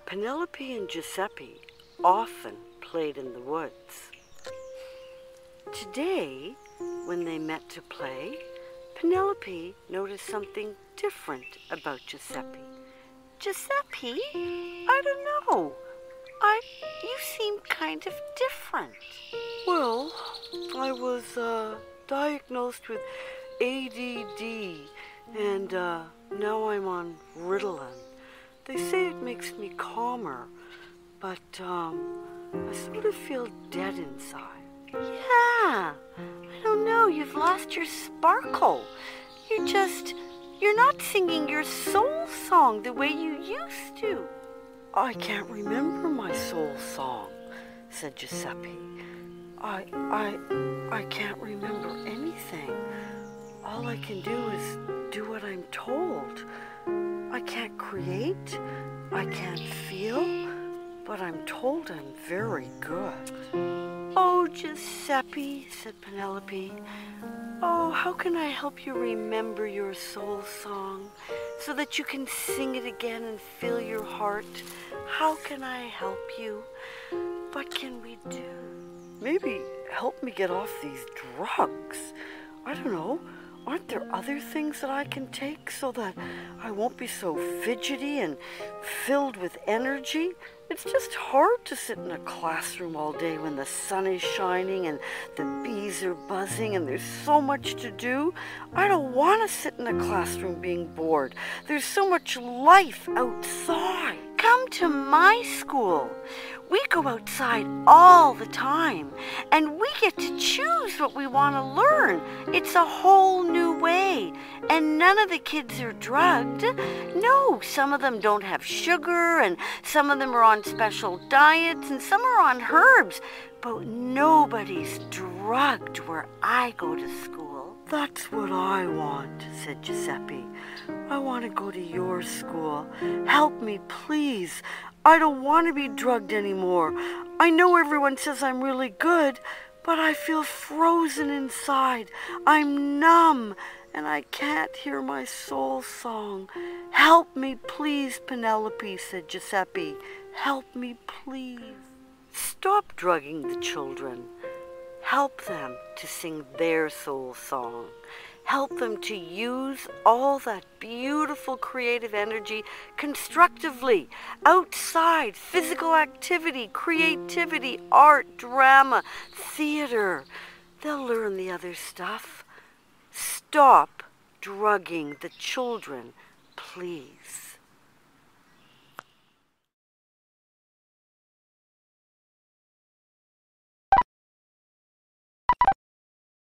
Penelope and Giuseppe often played in the woods. Today, when they met to play, Penelope noticed something different about Giuseppe. Giuseppe, I don't know. You seem kind of different. Well, I was diagnosed with ADD, and now I'm on Ritalin. They say it makes me calmer, but I sort of feel dead inside. Yeah, I don't know, you've lost your sparkle. You're not singing your soul song the way you used to. I can't remember my soul song, said Giuseppe. I can't remember anything. All I can do is do what I'm told. I can't create, I can't feel, but I'm told I'm very good. Oh, Giuseppe, said Penelope. Oh, how can I help you remember your soul song so that you can sing it again and fill your heart? How can I help you? What can we do? Maybe help me get off these drugs. I don't know. Aren't there other things that I can take so that I won't be so fidgety and filled with energy? It's just hard to sit in a classroom all day when the sun is shining and the bees are buzzing and there's so much to do. I don't want to sit in a classroom being bored. There's so much life outside. Come to my school. We go outside all the time, and we get to choose what we want to learn. It's a whole new way, and none of the kids are drugged. No, some of them don't have sugar, and some of them are on special diets, and some are on herbs, but nobody's drugged where I go to school. That's what I want, said Giuseppe. I want to go to your school. Help me, please. I don't want to be drugged anymore. I know everyone says I'm really good, but I feel frozen inside. I'm numb, and I can't hear my soul song. Help me, please, Penelope, said Giuseppe. Help me, please. Stop drugging the children. Help them to sing their soul song. Help them to use all that beautiful creative energy constructively, outside, physical activity, creativity, art, drama, theater. They'll learn the other stuff. Stop drugging the children, please.